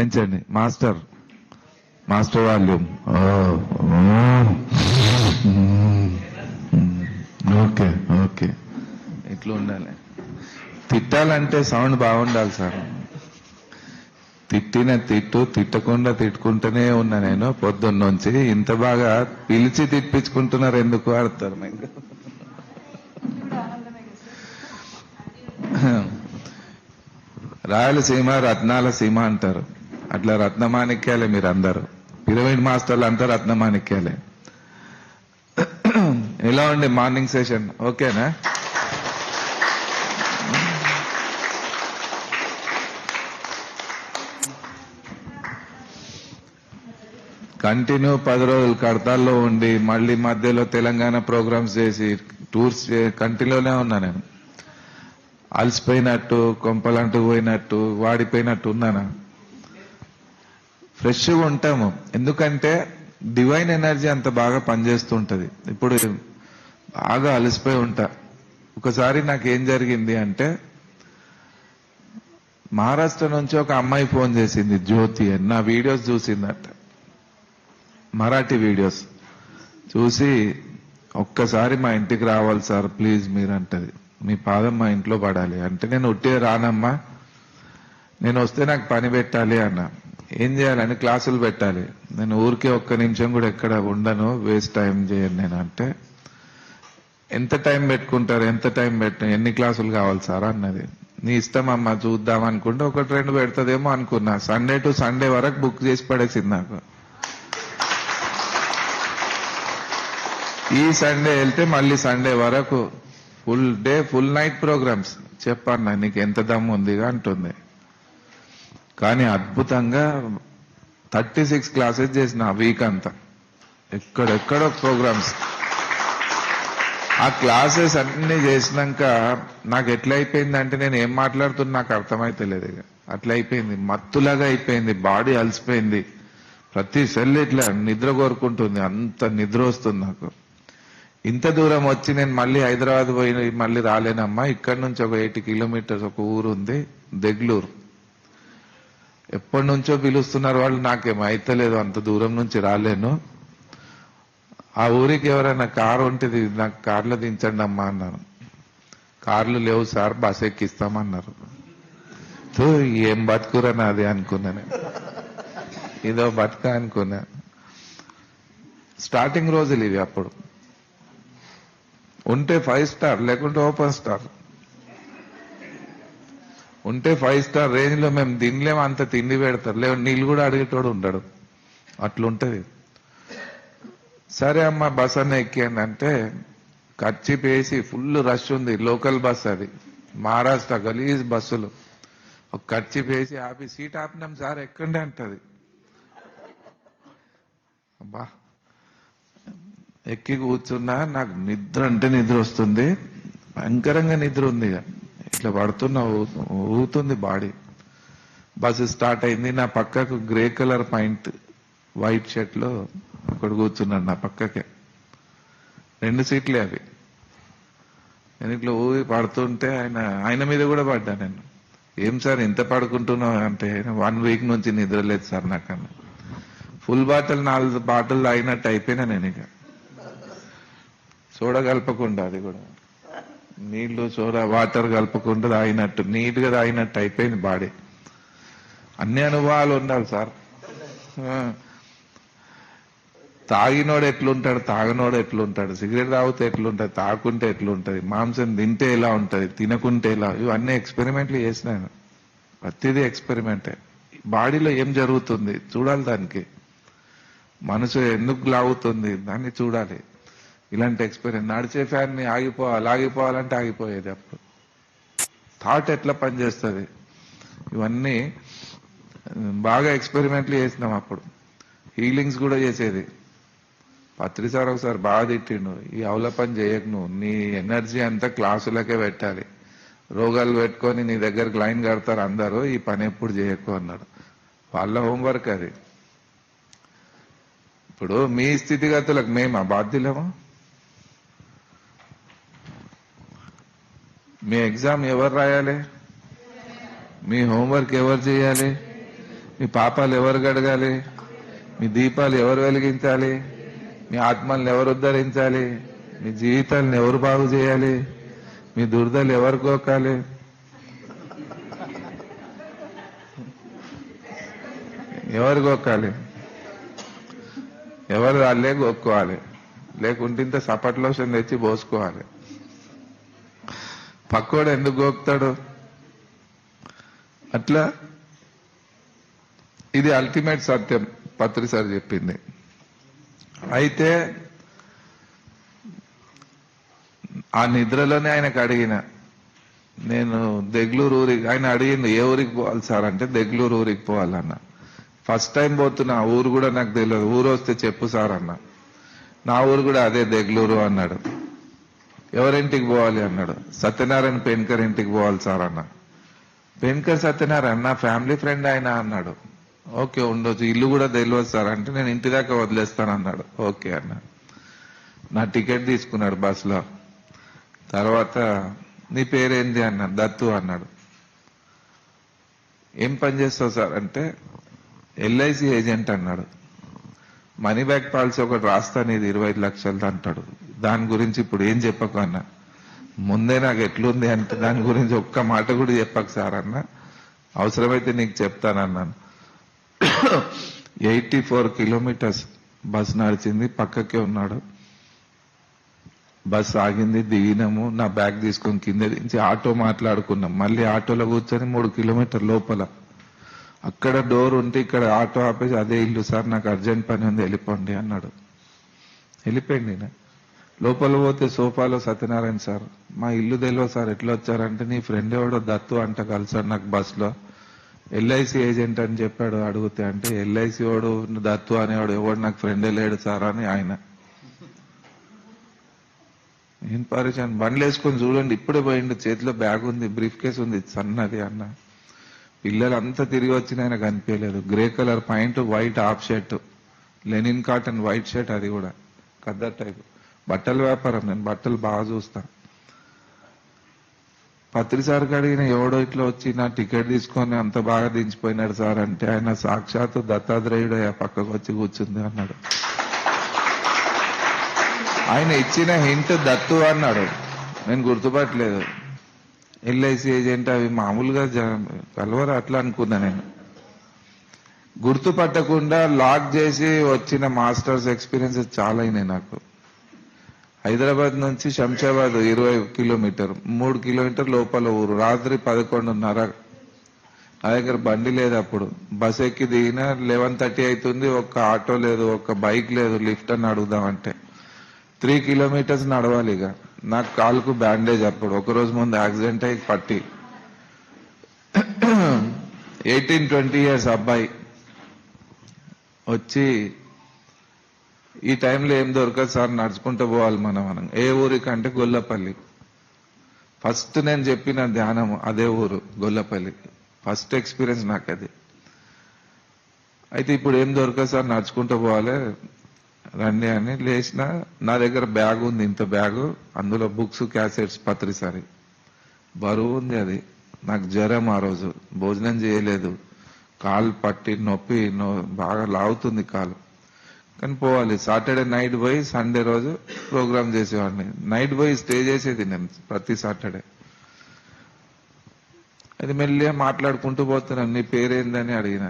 పెంచండి master volume. Okay okay, ఇట్లా ఉండాలి. తిట్టాలంటే సౌండ్ బాగుండాలి సార్. తిట్టిన తిట్టకుండా తిట్టుకుంటూనే ఉన్నా నేను పొద్దున్నుంచి. ఇంత బాగా పిలిచి తిప్పించుకుంటున్నారు ఎందుకు ఆడతారు మీకు? రాయలసీమ రత్నాల సీమ అంటారు, అట్లా రత్నమాణిక్యాలే మీరు అందరు. పిరమిడ్ మాస్టర్లు అంతా రత్నమాణిక్యాలే. ఎలా ఉండే మార్నింగ్ సెషన్? ఓకేనా? కంటిన్యూ 10 రోజులు కడతాల్లో ఉండి మళ్ళీ మధ్యలో తెలంగాణ ప్రోగ్రామ్స్ చేసి టూర్స్ కంటిన్యూలోనే ఉన్నా నేను. అలసిపోయినట్టు, కొంపలంటూ పోయినట్టు, వాడిపోయినట్టు ఉన్నానా? ఫ్రెష్గా ఉంటాము, ఎందుకంటే డివైన్ ఎనర్జీ అంత బాగా పనిచేస్తుంటది. ఇప్పుడు బాగా అలసిపోయి ఉంటా. ఒకసారి నాకేం జరిగింది అంటే, మహారాష్ట్ర నుంచి ఒక అమ్మాయి ఫోన్ చేసింది, జ్యోతి అని. నా వీడియోస్ చూసిందట, మరాఠీ వీడియోస్ చూసి, ఒక్కసారి మా ఇంటికి రావాలి సార్ ప్లీజ్ మీరు అంటది. మీ పాదం మా ఇంట్లో పడాలి అంటే, నేను ఉట్టిగా రానమ్మా, నేను వస్తే నాకు పని పెట్టాలి అన్న. ఏం చేయాలని? క్లాసులు పెట్టాలి. నేను ఊరికే ఒక్క నిమిషం కూడా ఎక్కడ ఉండను, వేస్ట్ టైం చేయను నేను అంటే, ఎంత టైం పెట్టుకుంటారు? ఎన్ని క్లాసులు కావాలి సార్ అన్నది. నీ ఇష్టం అమ్మా, చూద్దాం అనుకుంటే 1-2 పెడతదేమో అనుకున్నా. సండే టు సండే వరకు బుక్ చేసి పడేసింది నాకు. ఈ సండే వెళ్తే మళ్ళీ సండే వరకు full day full night programmes. చెప్పన్నా నీకు ఎంత దమ్ము ఉందిగా అంటుంది. కానీ అద్భుతంగా 36 క్లాసెస్ చేసిన వీక్ అంతా, ఎక్కడెక్కడో ప్రోగ్రామ్స్. ఆ క్లాసెస్ అన్ని చేసినాక నాకు ఎట్లా అయిపోయిందంటే, నేను ఏం మాట్లాడుతున్నా నాకు అర్థమైతలేదు. ఇక అట్లా అయిపోయింది, మత్తులాగా అయిపోయింది, బాడీ అలసిపోయింది, ప్రతి సెల్ ఇట్లా నిద్ర కోరుకుంటుంది, అంత నిద్ర వస్తుంది నాకు. ఇంత దూరం వచ్చి నేను మళ్ళీ హైదరాబాద్ పోయి మళ్ళీ రాలేనమ్మా. ఇక్కడ నుంచి ఒక 80 కిలోమీటర్స్ ఒక ఊరు ఉంది, దెగ్లూరు. ఎప్పటి నుంచో పిలుస్తున్నారు వాళ్ళు, నాకేం అయితలేదు, అంత దూరం నుంచి రాలేను. ఆ ఊరికి ఎవరైనా కారు ఉంటుంది, నాకు కార్లో దించండి అమ్మా అన్నాను. కార్లు లేవు సార్, బస్ ఎక్కిస్తామన్నారు. ఏం బతుకురా నాది అనుకున్నా నేను, ఇదో బతుక అనుకున్నా. స్టార్టింగ్ రోజులు ఇవి. అప్పుడు ఉంటే 5 స్టార్, లేకుంటే ఓపెన్ స్టార్. ఉంటే 5 స్టార్ రేంజ్ లో మేము తినలేము, అంత తిండి పెడతారు, లేవు నీళ్ళు కూడా అడిగేటోడు ఉండడు, అట్లుంటది. సరే అమ్మ బస్ అన్న ఎక్కింది అంటే, ఖర్చు పేసి ఫుల్ రష్ ఉంది, లోకల్ బస్ అది, మహారాష్ట్ర గలీజ్ బస్సులు. ఒక ఖర్చు పేసి ఆపి, సీట్ ఆపినాం సార్ ఎక్కండి అంటది. అబ్బా, ఎక్కి కూర్చున్నా, నాకు నిద్ర అంటే నిద్ర వస్తుంది, భయంకరంగా నిద్ర ఉంది. ఇట్లా పడుతున్నా, ఊగుతుంది బాడీ. బస్సు స్టార్ట్ అయింది. నా పక్కకు grey colour point white shirt లో ఒకడు కూర్చున్నాడు నా పక్కకే, 2 సీట్లే అవి. నేను ఇట్లా ఊగి పడుతుంటే ఆయన మీద కూడా పడ్డా నేను. ఏం సార్ ఇంత పడుకుంటున్నావు అంటే, 1 వీక్ నుంచి నిద్ర లేదు సార్ నాకన్నా. ఫుల్ బాటిల్ 4 బాటిల్ తాగినట్టు అయిపోయినా నేను. ఇక సోడా కలపకుండా, అది కూడా నీళ్లు సోడా వాటర్ కలపకుండా తాగినట్టు, నీట్ గా తాగినట్టు అయిపోయింది బాడీ. అన్ని అనుభవాలు ఉండాలి సార్. తాగినోడు ఎట్లుంటాడు, తాగనోడు ఎట్లుంటాడు, సిగరెట్ తాగితే ఎట్లుంటది, తాగుకుంటే ఎట్లుంటది, మాంసం తింటే ఎలా ఉంటది, తినకుంటే ఎలా, ఇవన్నీ ఎక్స్పెరిమెంట్లు చేసినాను. ప్రతిదీ ఎక్స్పెరిమెంటే. బాడీలో ఏం జరుగుతుంది చూడాలి, దానికి మనసు ఎందుకు లాగుతుంది దాన్ని చూడాలి. ఇలాంటి ఎక్స్పీరియన్స్. నడిచే ఫ్యాన్ ని ఆగిపోవాలంటే ఆగిపోయేది. అప్పుడు థాట్ ఎట్లా పనిచేస్తుంది, ఇవన్నీ బాగా ఎక్స్పెరిమెంట్లు చేసినాం. అప్పుడు హీలింగ్స్ కూడా చేసేది. పత్రి సార్ ఒకసారి బాగా తిట్టిండు, ఈ అవల పని చేయకు, నువ్వు నీ ఎనర్జీ అంతా క్లాసులకే పెట్టాలి, రోగాలు పెట్టుకొని నీ దగ్గరకు లైన్ కడతారు అందరూ, ఈ పని ఎప్పుడు చేయకు అన్నాడు. వాళ్ళ హోంవర్క్ అది. ఇప్పుడు మీ స్థితిగతులకు మేము బాధ్యులమా? మీ ఎగ్జామ్ ఎవరు రాయాలి? మీ హోంవర్క్ ఎవరు చేయాలి? మీ పాపాలు ఎవరు గడగాలి? మీ దీపాలు ఎవరు వెలిగించాలి? మీ ఆత్మల్ని ఎవరు ఉద్ధరించాలి? మీ జీవితాలను ఎవరు బాగు చేయాలి? మీ దుర్దలు ఎవరు గోకాలి? ఎవరు గోకాలి? ఎవరు వాళ్ళే గోక్కోవాలి. లేకుంటే ఇంత సపట్లోషన్ తెచ్చి పోసుకోవాలి. పక్కోడు ఎందుకు గోక్తాడు? అట్లా ఇది అల్టిమేట్ సత్యం పత్రి సార్ చెప్పింది. అయితే ఆ నిద్రలోనే ఆయనకు అడిగిన, నేను దెగ్లూరు ఊరికి, ఆయన అడిగింది ఏ ఊరికి పోవాలి సార్ అంటే దెగ్లూరు ఊరికి పోవాలన్న. ఫస్ట్ టైం పోతున్నా, ఊరు కూడా నాకు తెలియదు, ఊరు వస్తే చెప్పు సార్ అన్న. నా ఊరు కూడా అదే దెగ్లూరు అన్నాడు. ఎవరింటికి పోవాలి అన్నాడు. సత్యనారాయణ పెన్కర్ ఇంటికి పోవాలి సార్ అన్న. పెన్కర్ సత్యనారాయణ నా ఫ్యామిలీ ఫ్రెండ్ ఆయన అన్నాడు. ఓకే ఉండొచ్చు, ఇల్లు కూడా తెలియదు సార్ అంటే నేను ఇంటి దాకా వదిలేస్తాను అన్నాడు. ఓకే అన్న. నా టికెట్ తీసుకున్నాడు బస్సులో. తర్వాత నీ పేరేంది అన్నాడు. దత్తు అన్నాడు. ఏం పని చేస్తావు సార్ అంటే ఎల్ఐసి ఏజెంట్ అన్నాడు. మనీ బ్యాక్ పాలసీ ఒకటి రాస్తాను, ఇది 25 లక్షలు అంటాడు. దాని గురించి ఇప్పుడు ఏం చెప్పకు అన్న. ముందే నాకు ఎట్లుంది అంటే దాని గురించి ఒక్క మాట కూడా చెప్పకు సార్ అన్న. అవసరమైతే నీకు చెప్తానన్నాను. 84 కిలోమీటర్స్ బస్ నడిచింది. పక్కకే ఉన్నాడు. బస్ ఆగింది, దిగినాము. నా బ్యాగ్ తీసుకొని కింద దించి ఆటో మాట్లాడుకున్నాం. మళ్ళీ ఆటోలో కూర్చొని 3 కిలోమీటర్ లోపల అక్కడ డోర్ ఉంటే ఇక్కడ ఆటో ఆపేసి అదే ఇల్లు సార్, నాకు అర్జెంట్ పని ఉంది వెళ్ళిపోండి అన్నాడు. వెళ్ళిపోయింది. నేను లోపల పోతే సోఫాలో సత్యనారాయణ సార్, మా ఇల్లు తెలియదు సార్ ఎట్లా వచ్చారంటే నీ ఫ్రెండ్ ఎవడో దత్తు అంట కలిసాడు నాకు బస్లో, ఎల్ఐసి ఏజెంట్ అని చెప్పాడు అడిగితే. అంటే ఎల్ఐసి వాడు దత్తు అనేవాడు ఎవడు నాకు ఫ్రెండే లేడు సార్ అని ఆయన. ఏం పరిచయం, బండ్లు వేసుకొని చూడండి ఇప్పుడే పోయిండు, చేతిలో బ్యాగ్ ఉంది, బ్రీఫ్ కేస్ ఉంది సన్నది అన్న. పిల్లలంతా తిరిగి వచ్చిన ఆయన కనిపించలేదు. Grey colour point, white half shirt, linen cotton white shirt, అది కూడా కద్దర్ టైప్. బట్టల వ్యాపారం, నేను బట్టలు బాగా చూస్తాను. పత్రి సార్కి అడిగిన ఎవడో ఇట్లా వచ్చి నా టికెట్ తీసుకొని అంత బాగా దించిపోయినాడు సార్ అంటే ఆయన సాక్షాత్తు దత్తాత్రేయుడు పక్కకు వచ్చి కూర్చుంది అన్నాడు. ఆయన ఇచ్చిన హింట్ దత్తు అన్నాడు. నేను గుర్తుపట్టలేదు. ఎల్ఐసి ఏజెంట్ అవి మామూలుగా కలవరు అట్లా అనుకున్నా. నేను గుర్తుపట్టకుండా లాక్ చేసి వచ్చిన మాస్టర్స్ ఎక్స్పీరియన్సెస్ చాలా అయినాయి నాకు. హైదరాబాద్ నుంచి శంషాబాద్ 20 కిలోమీటర్, 3 కిలోమీటర్ లోపల ఊరు. రాత్రి 11:30. నా దగ్గర బండి లేదు అప్పుడు. బస్ ఎక్కి దిగిన 11:30 అవుతుంది. ఒక్క ఆటో లేదు, ఒక్క బైక్ లేదు, లిఫ్ట్ అని అడుగుదామంటే 3 కిలోమీటర్స్ నడవాలి. ఇక నాకు కాలుకు బ్యాండేజ్. అప్పుడు ఒకరోజు ముందు యాక్సిడెంట్ అయ్యి పట్టి 18-20 ఇయర్స్ అబ్బాయి వచ్చి ఈ టైంలో ఏం దొరకదు సార్, నడుచుకుంటూ పోవాలి మనం. ఏ ఊరికంటే గొల్లపల్లి. ఫస్ట్ నేను చెప్పిన ధ్యానం అదే ఊరు, గొల్లపల్లి. ఫస్ట్ ఎక్స్పీరియన్స్ నాకు అది. అయితే ఇప్పుడు ఏం దొరకదు సార్, నడుచుకుంటూ పోవాలి రండి అని లేచిన. నా దగ్గర బ్యాగ్ ఉంది, ఇంత బ్యాగు, అందులో బుక్స్, క్యాసెట్స్, పత్రిసారి. బరువు ఉంది అది. నాకు జ్వరం, ఆ రోజు భోజనం చేయలేదు, కాలు పట్టి నొప్పి, బాగా లాగుతుంది కాలు. కానీ పోవాలి. సాటర్డే నైట్ పోయి సండే రోజు ప్రోగ్రామ్ చేసేవాడిని. నైట్ పోయి స్టే చేసేది నేను ప్రతి సాటర్డే. అది మెల్లిగా మాట్లాడుకుంటూ పోతున్నాను. నీ పేరేందని అడిగిన.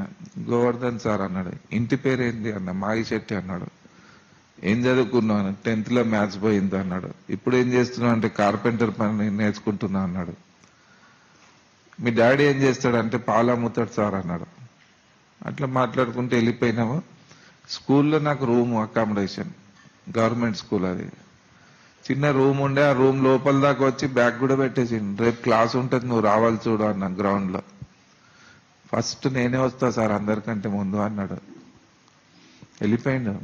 గోవర్ధన్ సార్ అన్నాడు. ఇంటి పేరేంది అన్న. మాగిశెట్టి అన్నాడు. ఏం చదువుకున్నాను? 10th లో మ్యాథ్స్ పోయింది అన్నాడు. ఇప్పుడు ఏం చేస్తున్నావు అంటే కార్పెంటర్ పని నేర్చుకుంటున్నా అన్నాడు. మీ డాడీ ఏం చేస్తాడంటే పాలు అమ్ముతాడు సార్ అన్నాడు. అట్లా మాట్లాడుకుంటూ వెళ్ళిపోయినాము. స్కూల్లో నాకు రూమ్ అకామిడేషన్, గవర్నమెంట్ స్కూల్ అది. చిన్న రూమ్ ఉండే, ఆ రూమ్ లోపల దాకా వచ్చి బ్యాగ్ కూడా పెట్టేసిండు. రేపు క్లాస్ ఉంటుంది నువ్వు రావాలి చూడు అన్న. గ్రౌండ్ లో ఫస్ట్ నేనే వస్తా సార్ అందరికంటే ముందు అన్నాడు. వెళ్ళిపోయిండు.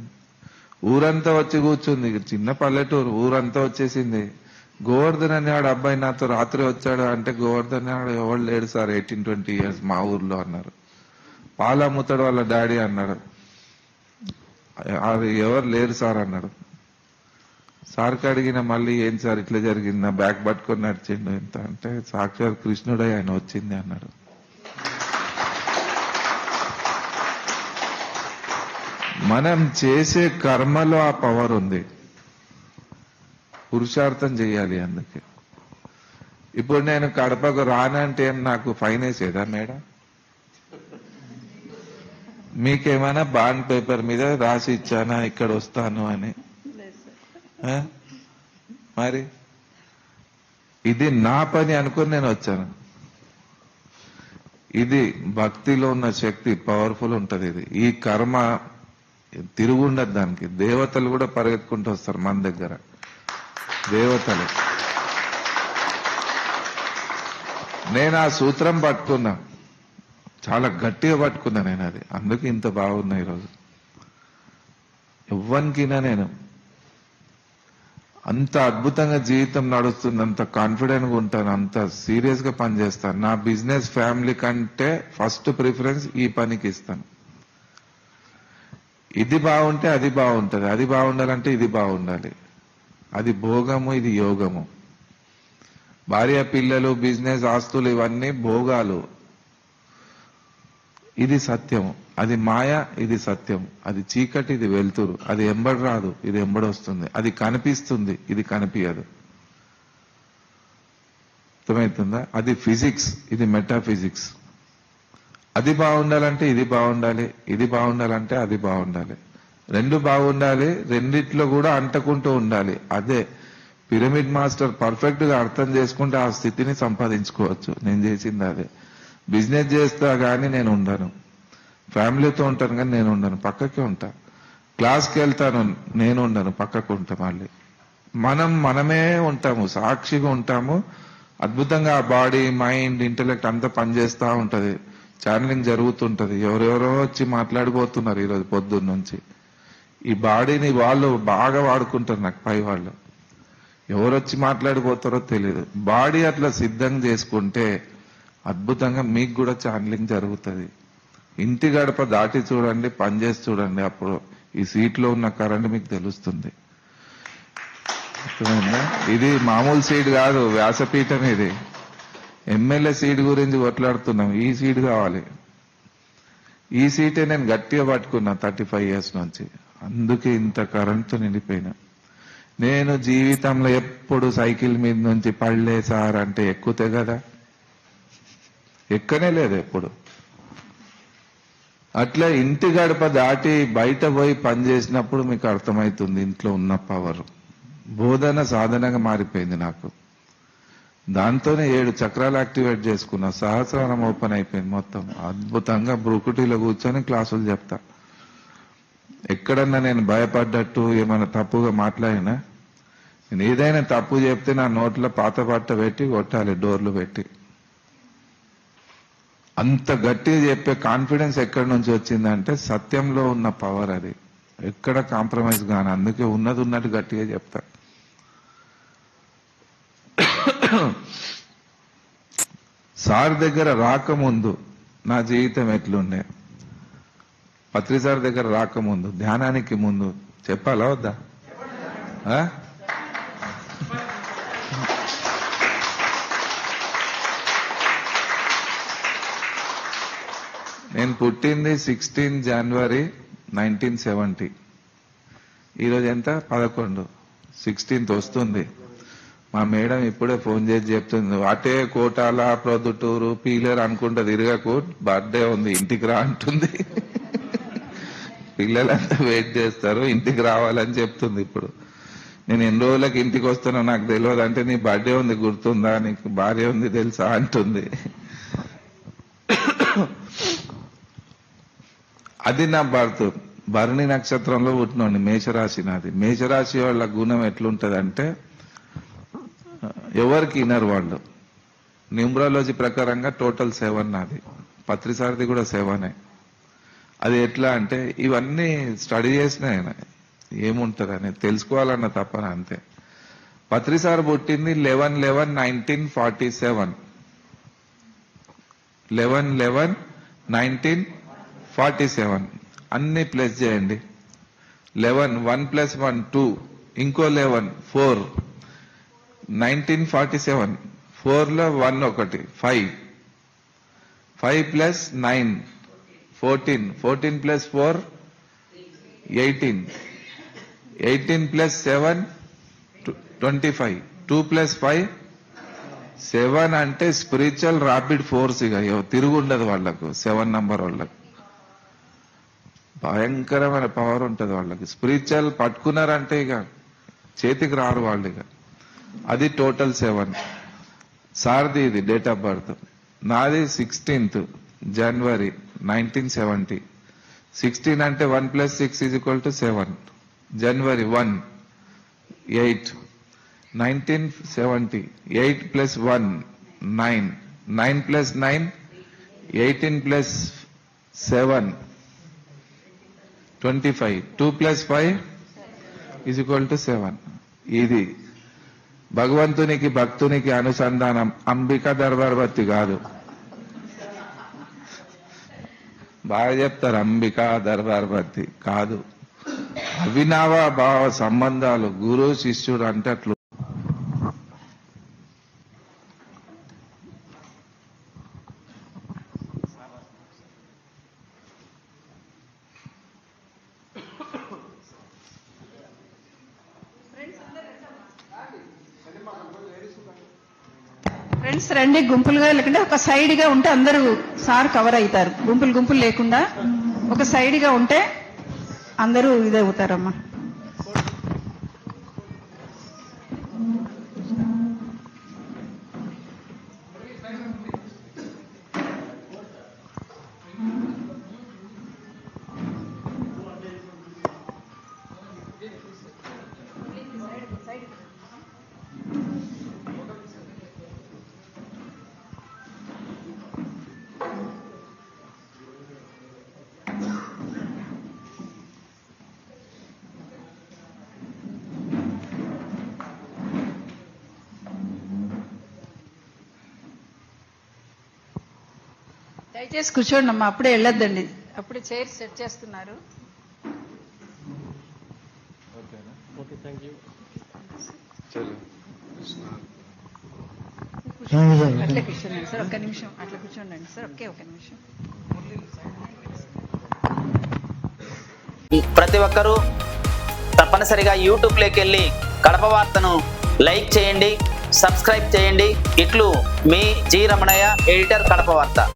ఊరంతా వచ్చి కూర్చుంది. చిన్న పల్లెటూరు, ఊరంతా వచ్చేసింది. గోవర్ధన్ అనేవాడు అబ్బాయి నాతో రాత్రి వచ్చాడు అంటే గోవర్ధన్ అనేవాడు ఎవరు లేడు సార్, 18-20 ఇయర్స్ మా ఊర్లో అన్నారు. పాలు అమ్ముతాడు వాళ్ళ డాడీ అన్నాడు. అది ఎవరు లేరు సార్ అన్నాడు. సార్కి అడిగిన మళ్ళీ ఏం సార్ ఇట్లా జరిగింది, నా బ్యాగ్ పట్టుకొని నడిచిండు ఇంత అంటే సాక్షాత్ కృష్ణుడై ఆయన వచ్చింది అన్నాడు. మనం చేసే కర్మలో ఆ పవర్ ఉంది. పురుషార్థం చేయాలి. అందుకే ఇప్పుడు నేను కడపకు రానంటే నాకు ఫైన్ వేసేదా మేడం? మీకేమైనా బాండ్ పేపర్ మీద రాసి ఇచ్చానా ఇక్కడ వస్తాను అని? మరి ఇది నా పని అనుకుని నేను వచ్చాను. ఇది భక్తిలో ఉన్న శక్తి పవర్ఫుల్ ఉంటది. ఇది ఈ కర్మ తిరుగుండదు దానికి. దేవతలు కూడా పరిగెత్తుకుంటూ వస్తారు మన దగ్గర. దేవతలు. నేను ఆ సూత్రం పట్టుకున్నా, చాలా గట్టిగా పట్టుకున్నా నేను. అది అందుకే ఇంత బాగున్నా ఈరోజు. ఎవ్వరికైనా నేను అంత అద్భుతంగా జీవితం నడుస్తుంది, అంత కాన్ఫిడెంట్గా ఉంటాను, అంత సీరియస్ గా పనిచేస్తాను. నా బిజినెస్ ఫ్యామిలీ కంటే ఫస్ట్ ప్రిఫరెన్స్ ఈ పనికి ఇస్తాను. ఇది బాగుంటే అది బాగుంటది, అది బాగుండాలంటే ఇది బాగుండాలి. అది భోగము, ఇది యోగము. భార్య పిల్లలు బిజినెస్ ఆస్తులు ఇవన్నీ భోగాలు. ఇది సత్యము. అది మాయ, ఇది సత్యం. అది చీకటి, ఇది వెలుతురు. అది ఎంబడి రాదు, ఇది ఎంబడొస్తుంది. అది కనిపిస్తుంది, ఇది కనిపించదు. అర్థమవుతుందా? అది ఫిజిక్స్, ఇది మెటాఫిజిక్స్. అది బాగుండాలంటే ఇది బాగుండాలి, ఇది బాగుండాలంటే అది బాగుండాలి. రెండు బాగుండాలి, రెండిట్లో కూడా అంటకుంటూ ఉండాలి. అదే పిరమిడ్ మాస్టర్ పర్ఫెక్ట్ గా అర్థం చేసుకుంటే ఆ స్థితిని సంపాదించుకోవచ్చు. నేను చేసింది అదే. బిజినెస్ చేస్తా కానీ నేను ఉండను, ఫ్యామిలీతో ఉంటాను కానీ నేను ఉండను, పక్కకే ఉంటా. క్లాస్కి వెళ్తాను, నేను ఉండను, పక్కకు ఉంటా. మళ్ళీ మనమే ఉంటాము, సాక్షిగా ఉంటాము. అద్భుతంగా ఆ బాడీ, మైండ్, ఇంటెలెక్ట్ అంతా పనిచేస్తూ ఉంటది. ఛానలింగ్ జరుగుతుంటది. ఎవరెవరో వచ్చి మాట్లాడిపోతున్నారు ఈరోజు పొద్దున్న నుంచి. ఈ బాడీని వాళ్ళు బాగా వాడుకుంటారు. నాకు పై వాళ్ళు ఎవరొచ్చి మాట్లాడిపోతారో తెలియదు. బాడీ అట్లా సిద్ధం చేసుకుంటే అద్భుతంగా మీకు కూడా ఛానలింగ్ జరుగుతుంది. ఇంటి గడప దాటి చూడండి, పనిచేసి చూడండి. అప్పుడు ఈ సీట్లో ఉన్న కరెంట్ మీకు తెలుస్తుంది. ఇది మామూలు సీట్ కాదు, వ్యాసపీఠం. ఇది ఎమ్మెల్యే సీట్ గురించి కొట్లాడుతున్నాం. ఈ సీట్ కావాలి. ఈ సీటే నేను గట్టిగా పట్టుకున్నా 35 years నుంచి. అందుకే ఇంత కరెంటు నిండిపోయినా. నేను జీవితంలో ఎప్పుడు సైకిల్ మీద నుంచి పడలే సార్ అంటే ఎక్కుతే కదా, ఎక్కనే లేదు ఎప్పుడు. అట్లా ఇంటి గడప దాటి బయట పోయి పని చేసినప్పుడు మీకు అర్థమవుతుంది ఇంట్లో ఉన్న పవర్. బోధన సాధనగా మారిపోయింది నాకు. దాంతోనే 7 చక్రాలు యాక్టివేట్ చేసుకున్నా. సహస్రారం ఓపెన్ అయిపోయింది మొత్తం. అద్భుతంగా బ్రుకుటీలో కూర్చొని క్లాసులు చెప్తా. ఎక్కడన్నా నేను భయపడ్డట్టు ఏమైనా తప్పుగా మాట్లాడినా, నేను ఏదైనా తప్పు చెప్తే నా నోట్లో పాత పట్ట పెట్టి కొట్టాలి, డోర్లు పెట్టి. అంత గట్టిగా చెప్పే కాన్ఫిడెన్స్ ఎక్కడి నుంచి వచ్చిందంటే సత్యంలో ఉన్న పవర్. అది ఎక్కడ కాంప్రమైజ్ కాను. అందుకే ఉన్నది ఉన్నట్టు గట్టిగా చెప్తా. సార్ దగ్గర రాకముందు నా జీవితం ఎట్లుండే, పత్రి సార్ దగ్గర రాకముందు, ధ్యానానికి ముందు చెప్పాలా వద్దా? నేను పుట్టింది 16 January 1970. ఈరోజు ఎంత? 11. 16th వస్తుంది. మా మేడం ఇప్పుడే ఫోన్ చేసి చెప్తుంది, అటే కోటాల, ప్రొద్దుటూరు, పీలర్ అనుకుంటా తిరగకు, బర్త్డే ఉంది ఇంటికి రా అంటుంది. పిల్లలంతా వెయిట్ చేస్తారు, ఇంటికి రావాలని చెప్తుంది. ఇప్పుడు నేను ఎన్ని రోజులకి ఇంటికి వస్తానో నాకు తెలియదు అంటే, నీ బర్త్డే ఉంది గుర్తుందా, నీకు భార్య ఉంది తెలుసా అంటుంది. అది నా బర్త్. భరణి నక్షత్రంలో పుట్టినోండి, మేషరాశి నాది. మేషరాశి వాళ్ళ గుణం ఎట్లుంటదంటే ఎవరికి ఇనరు వాళ్ళు. న్యూమరాలజీ ప్రకారంగా టోటల్ 7 నాది. పత్రిసారిది కూడా 7. అది ఎట్లా అంటే ఇవన్నీ స్టడీ చేసిన ఏముంటదని తెలుసుకోవాలన్న తప్పన అంతే. పత్రిసారి పుట్టింది 11/11/1947. 11/11/1947. అన్ని ప్లస్ చేయండి. 11, 1 + 1 2, ఇంకో 11 4. 1947 4లో 1 ఒకటి 5. 5 + 9 14. 14 + 4 18 plus 7 25 2 plus 5 7 అంటే స్పిరిచువల్ రాపిడ్ ఫోర్స్. ఇక తిరుగు ఉండదు వాళ్ళకు. 7 నంబర్ వాళ్ళకు భయంకరమైన పవర్ ఉంటుంది. వాళ్ళకి స్పిరిచువల్ పట్టుకున్నారంటే ఇక చేతికి రారు వాళ్ళు. ఇక అది టోటల్ 7. సార్ది ఇది డేట్ ఆఫ్ బర్త్. నాది 16th January 1970. 16 అంటే 1 plus 6 = 7. January 1 8 1970. 8 plus 1 9. 9 plus 9 18 plus 7 25. 2 plus 5 = 7. ఇది భగవంతునికి భక్తునికి అనుసంధానం. అంబికా దర్బార్ బత్తి కాదు. బాగా చెప్తారు అంబికా దర్బార్ బత్తి కాదు. అవినావ భావ సంబంధాలు గురు శిష్యుడు అంటే అట్లు. ఫ్రెండ్స్ రండి, గుంపులుగా లేకుండా ఒక సైడ్ గా ఉంటే అందరూ సార్ కవర్ అవుతారు. గుంపులు లేకుండా ఒక సైడ్ గా ఉంటే అందరూ ఇదవుతారమ్మా. దయచేసి కూర్చోండి అమ్మా, అప్పుడే వెళ్ళొద్దండి. అప్పుడే చైర్ సెట్ చేస్తున్నారు. అట్లా కూర్చోండి సార్, ఒక్క నిమిషం అట్లా కూర్చోండి సార్. ఒక నిమిషం. ప్రతి ఒక్కరూ తప్పనిసరిగా యూట్యూబ్లోకి వెళ్ళి కడప వార్తను లైక్ చేయండి, సబ్స్క్రైబ్ చేయండి. ఇట్లు మీ జి రమణయ్య, ఎడిటర్, కడప వార్త.